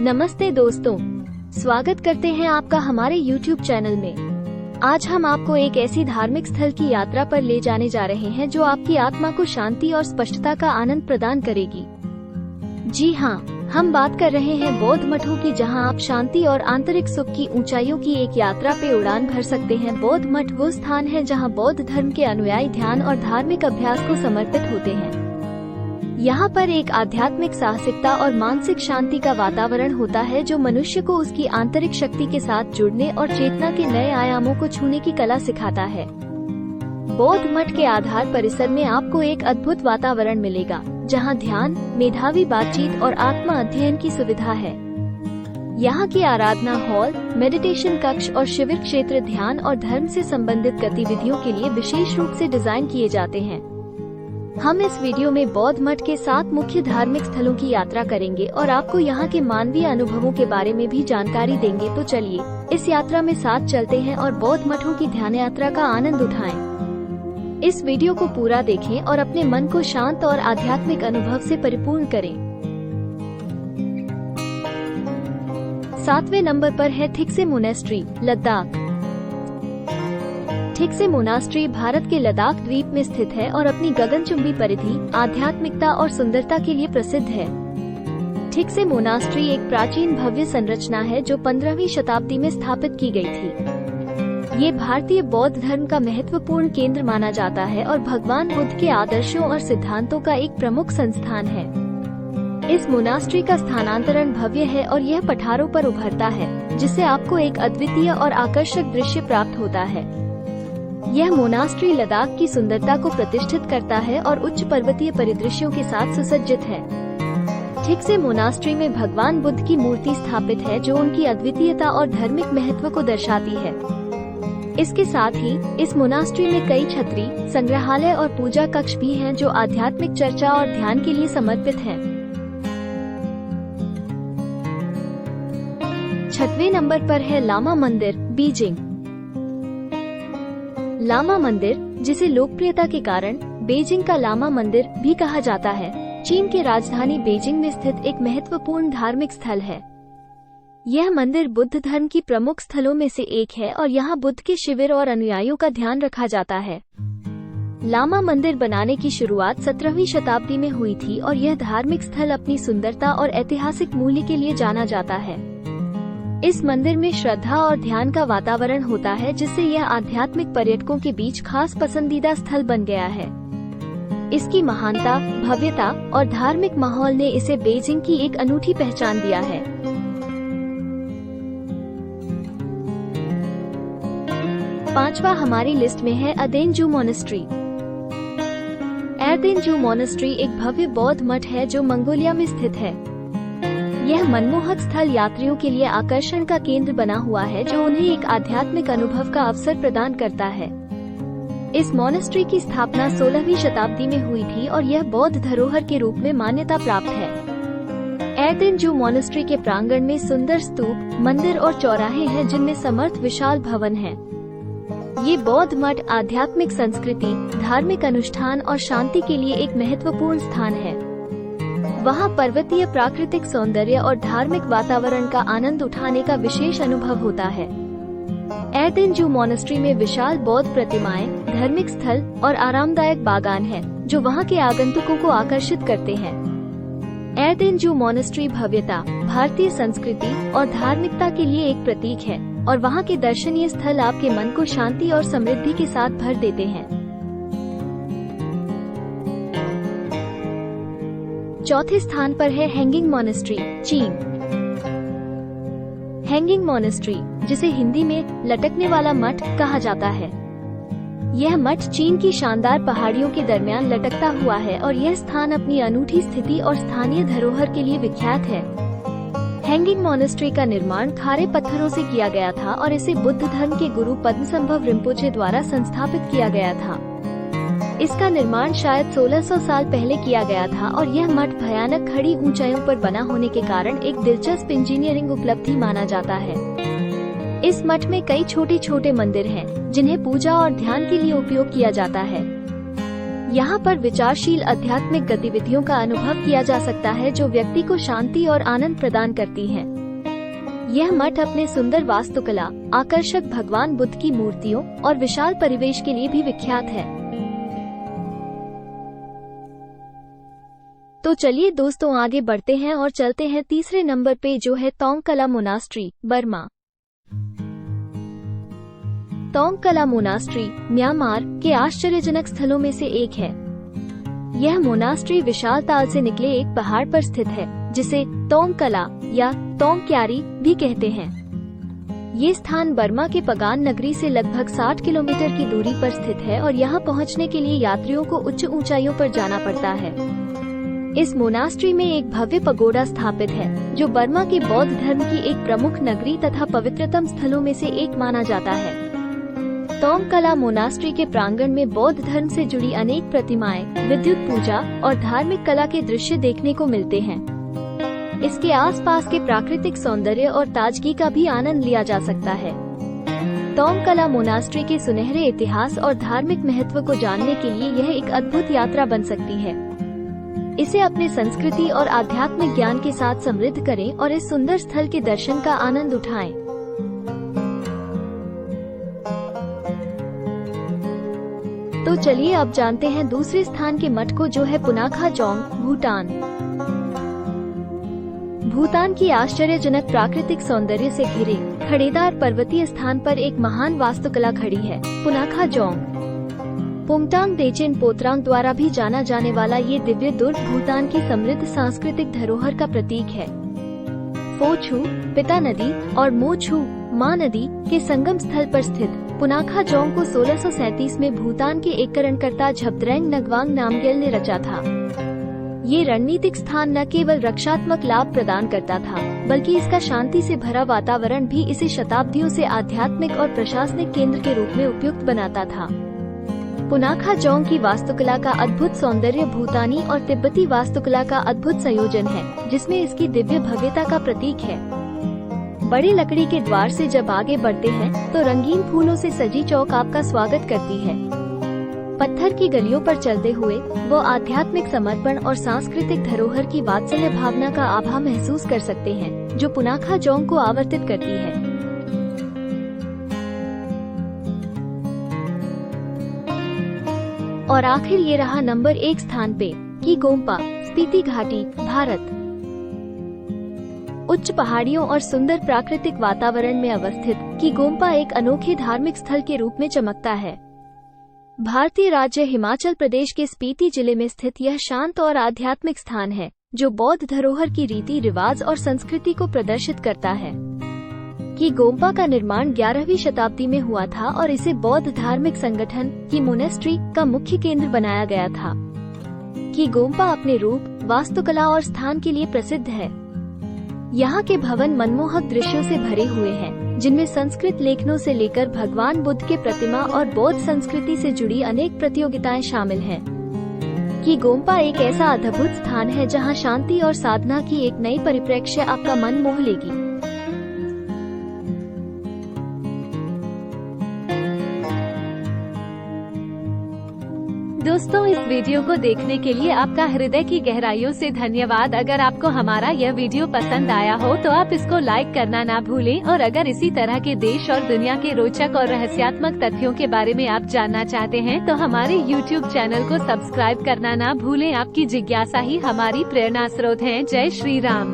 नमस्ते दोस्तों, स्वागत करते हैं आपका हमारे YouTube चैनल में। आज हम आपको एक ऐसी धार्मिक स्थल की यात्रा पर ले जाने जा रहे हैं जो आपकी आत्मा को शांति और स्पष्टता का आनंद प्रदान करेगी। जी हाँ, हम बात कर रहे हैं बौद्ध मठों की, जहां आप शांति और आंतरिक सुख की ऊंचाइयों की एक यात्रा पे उड़ान भर सकते हैं। बौद्ध मठ वो स्थान है जहां बौद्ध धर्म के अनुयायी ध्यान और धार्मिक अभ्यास को समर्पित होते हैं। यहाँ पर एक आध्यात्मिक साहसिकता और मानसिक शांति का वातावरण होता है जो मनुष्य को उसकी आंतरिक शक्ति के साथ जुड़ने और चेतना के नए आयामों को छूने की कला सिखाता है। बौद्ध मठ के आधार परिसर में आपको एक अद्भुत वातावरण मिलेगा, जहाँ ध्यान, मेधावी बातचीत और आत्मा अध्ययन की सुविधा है। यहाँ की आराधना हॉल, मेडिटेशन कक्ष और शिविर क्षेत्र ध्यान और धर्म से संबंधित गतिविधियों के लिए विशेष रूप से डिजाइन किए जाते हैं। हम इस वीडियो में बौद्ध मठ के 7 मुख्य धार्मिक स्थलों की यात्रा करेंगे और आपको यहाँ के मानवीय अनुभवों के बारे में भी जानकारी देंगे। तो चलिए इस यात्रा में साथ चलते हैं और बौद्ध मठों की ध्यान यात्रा का आनंद उठाएं। इस वीडियो को पूरा देखें और अपने मन को शांत और आध्यात्मिक अनुभव से परिपूर्ण करें। 7वें नंबर पर है थिक्से मोनेस्ट्री, लद्दाख। थिक्से मोनास्ट्री भारत के लद्दाख द्वीप में स्थित है और अपनी गगनचुंबी परिधि, आध्यात्मिकता और सुंदरता के लिए प्रसिद्ध है। थिक्से मोनास्ट्री एक प्राचीन भव्य संरचना है जो 15वीं शताब्दी में स्थापित की गई थी। ये भारतीय बौद्ध धर्म का महत्वपूर्ण केंद्र माना जाता है और भगवान बुद्ध के आदर्शों और सिद्धांतों का एक प्रमुख संस्थान है। इस मोनास्ट्री का स्थानांतरण भव्य है और यह पठारों पर उभरता है, जिससे आपको एक अद्वितीय और आकर्षक दृश्य प्राप्त होता है। यह मोनास्ट्री लद्दाख की सुंदरता को प्रतिष्ठित करता है और उच्च पर्वतीय परिदृश्यों के साथ सुसज्जित है। थिक्से मोनास्ट्री में भगवान बुद्ध की मूर्ति स्थापित है जो उनकी अद्वितीयता और धार्मिक महत्व को दर्शाती है। इसके साथ ही इस मोनास्ट्री में कई छतरी, संग्रहालय और पूजा कक्ष भी हैं जो आध्यात्मिक चर्चा और ध्यान के लिए समर्पित हैं। 6वें नंबर पर है लामा मंदिर, बीजिंग। लामा मंदिर, जिसे लोकप्रियता के कारण बेजिंग का लामा मंदिर भी कहा जाता है, चीन की राजधानी बेजिंग में स्थित एक महत्वपूर्ण धार्मिक स्थल है। यह मंदिर बुद्ध धर्म की प्रमुख स्थलों में से एक है और यहाँ बुद्ध के शिविर और अनुयायियों का ध्यान रखा जाता है। लामा मंदिर बनाने की शुरुआत 17वीं शताब्दी में हुई थी और यह धार्मिक स्थल अपनी सुंदरता और ऐतिहासिक मूल्य के लिए जाना जाता है। इस मंदिर में श्रद्धा और ध्यान का वातावरण होता है, जिससे यह आध्यात्मिक पर्यटकों के बीच खास पसंदीदा स्थल बन गया है। इसकी महानता, भव्यता और धार्मिक माहौल ने इसे बेजिंग की एक अनूठी पहचान दिया है। 5वां हमारी लिस्ट में है अदेंजू मोनेस्ट्री। अदेंजू मोनेस्ट्री एक भव्य बौद्ध मठ है जो मंगोलिया में स्थित है। यह मनमोहक स्थल यात्रियों के लिए आकर्षण का केंद्र बना हुआ है जो उन्हें एक आध्यात्मिक अनुभव का अवसर प्रदान करता है। इस मोनेस्ट्री की स्थापना 16वीं शताब्दी में हुई थी और यह बौद्ध धरोहर के रूप में मान्यता प्राप्त है। अदेंजू मोनेस्ट्री के प्रांगण में सुंदर स्तूप, मंदिर और चौराहे हैं जिनमें समर्थ विशाल भवन हैं। ये बौद्ध मठ आध्यात्मिक संस्कृति, धार्मिक अनुष्ठान और शांति के लिए एक महत्वपूर्ण स्थान है। वहाँ पर्वतीय प्राकृतिक सौंदर्य और धार्मिक वातावरण का आनंद उठाने का विशेष अनुभव होता है। अदेंजू मोनेस्ट्री में विशाल बौद्ध प्रतिमाएं, धार्मिक स्थल और आरामदायक बागान हैं, जो वहाँ के आगंतुकों को आकर्षित करते हैं। अदेंजू मोनेस्ट्री भव्यता, भारतीय संस्कृति और धार्मिकता के लिए एक प्रतीक है और वहाँ के दर्शनीय स्थल आपके मन को शांति और समृद्धि के साथ भर देते हैं। 4थे स्थान पर है हैंगिंग मोनेस्ट्री, चीन। हैंगिंग मोनेस्ट्री, जिसे हिंदी में लटकने वाला मठ कहा जाता है, यह मठ चीन की शानदार पहाड़ियों के दरमियान लटकता हुआ है और यह स्थान अपनी अनूठी स्थिति और स्थानीय धरोहर के लिए विख्यात है। हैंगिंग मोनेस्ट्री का निर्माण खारे पत्थरों से किया गया था और इसे बुद्ध धर्म के गुरु पद्मसंभव रिम्पोचे द्वारा संस्थापित किया गया था। इसका निर्माण शायद 1600 साल पहले किया गया था और यह मठ भयानक खड़ी ऊंचाइयों पर बना होने के कारण एक दिलचस्प इंजीनियरिंग उपलब्धि माना जाता है। इस मठ में कई छोटे छोटे मंदिर हैं, जिन्हें पूजा और ध्यान के लिए उपयोग किया जाता है। यहाँ पर विचारशील आध्यात्मिक गतिविधियों का अनुभव किया जा सकता है जो व्यक्ति को शांति और आनंद प्रदान करती हैं। यह मठ अपने सुंदर वास्तुकला, आकर्षक भगवान बुद्ध की मूर्तियों और विशाल परिवेश के लिए भी विख्यात है। तो चलिए दोस्तों आगे बढ़ते हैं और चलते हैं तीसरे नंबर पे, जो है तोंगकला मोनास्ट्री, बर्मा। तोंगकला मोनास्ट्री म्यांमार के आश्चर्यजनक स्थलों में से एक है। यह मोनास्ट्री विशाल ताल से निकले एक पहाड़ पर स्थित है, जिसे तोंगकला या तोंगक्यारी भी कहते हैं। ये स्थान बर्मा के पगान नगरी से लगभग 60 किलोमीटर की दूरी पर स्थित है और यहाँ पहुँचने के लिए यात्रियों को उच्च ऊंचाइयों पर जाना पड़ता है। इस मोनास्ट्री में एक भव्य पगोडा स्थापित है, जो बर्मा के बौद्ध धर्म की एक प्रमुख नगरी तथा पवित्रतम स्थलों में से एक माना जाता है। तोंगकला मोनास्ट्री के प्रांगण में बौद्ध धर्म से जुड़ी अनेक प्रतिमाएं, विद्युत पूजा और धार्मिक कला के दृश्य देखने को मिलते हैं। इसके आसपास के प्राकृतिक सौंदर्य और ताजगी का भी आनंद लिया जा सकता है। तोंगकला मोनास्ट्री के सुनहरे इतिहास और धार्मिक महत्व को जानने के लिए यह एक अद्भुत यात्रा बन सकती है। इसे अपने संस्कृति और आध्यात्मिक ज्ञान के साथ समृद्ध करें और इस सुंदर स्थल के दर्शन का आनंद उठाएं। तो चलिए अब जानते हैं दूसरे स्थान के मठ को, जो है पुनाखा जोंग, भूटान। भूटान की आश्चर्यजनक प्राकृतिक सौंदर्य से घिरे खड़ेदार पर्वतीय स्थान पर एक महान वास्तुकला खड़ी है, पुनाखा जोंग। पुंगटांग देचेन पोत्रांग द्वारा भी जाना जाने वाला ये दिव्य दुर्ग भूटान की समृद्ध सांस्कृतिक धरोहर का प्रतीक है। फोछू, पिता नदी और मोछू, माँ नदी के संगम स्थल पर स्थित पुनाखा जोंग को 1637 में भूटान के एककरणकर्ता झब्द्रैंग नगवांग नामग्यल ने रचा था। ये रणनीतिक स्थान न केवल रक्षात्मक लाभ प्रदान करता था, बल्कि इसका शांति से भरा वातावरण भी इसे शताब्दियों से आध्यात्मिक और प्रशासनिक केंद्र के रूप में उपयुक्त बनाता था। पुनाखा जोंग की वास्तुकला का अद्भुत सौंदर्य भूटानी और तिब्बती वास्तुकला का अद्भुत संयोजन है, जिसमें इसकी दिव्य भव्यता का प्रतीक है। बड़े लकड़ी के द्वार से जब आगे बढ़ते हैं तो रंगीन फूलों से सजी चौक आपका स्वागत करती है। पत्थर की गलियों पर चलते हुए वो आध्यात्मिक समर्पण और सांस्कृतिक धरोहर की वात्सल्य भावना का आभा महसूस कर सकते हैं, जो पुनाखा जोंग को आवर्तित करती है। और आखिर ये रहा नंबर 1 स्थान पे, की गोम्पा, स्पीति घाटी, भारत। उच्च पहाड़ियों और सुंदर प्राकृतिक वातावरण में अवस्थित की गोम्पा एक अनोखे धार्मिक स्थल के रूप में चमकता है। भारतीय राज्य हिमाचल प्रदेश के स्पीति जिले में स्थित यह शांत और आध्यात्मिक स्थान है, जो बौद्ध धरोहर की रीति रिवाज और संस्कृति को प्रदर्शित करता है। की गोम्पा का निर्माण 11वीं शताब्दी में हुआ था और इसे बौद्ध धार्मिक संगठन की मोनेस्ट्री का मुख्य केंद्र बनाया गया था। की गोम्पा अपने रूप, वास्तुकला और स्थान के लिए प्रसिद्ध है। यहाँ के भवन मनमोहक दृश्यों से भरे हुए हैं, जिनमें संस्कृत लेखनों से लेकर भगवान बुद्ध के प्रतिमा और बौद्ध संस्कृति से जुड़ी अनेक प्रतियोगिताएं शामिल हैं। की गोम्पा एक ऐसा अद्भुत स्थान है जहाँ शांति और साधना की एक नई परिप्रेक्ष्य आपका मन मोह लेगी। दोस्तों, इस वीडियो को देखने के लिए आपका हृदय की गहराइयों से धन्यवाद। अगर आपको हमारा यह वीडियो पसंद आया हो तो आप इसको लाइक करना ना भूलें, और अगर इसी तरह के देश और दुनिया के रोचक और रहस्यात्मक तथ्यों के बारे में आप जानना चाहते हैं तो हमारे YouTube चैनल को सब्सक्राइब करना ना भूलें। आपकी जिज्ञासा ही हमारी प्रेरणा स्रोत है। जय श्री राम।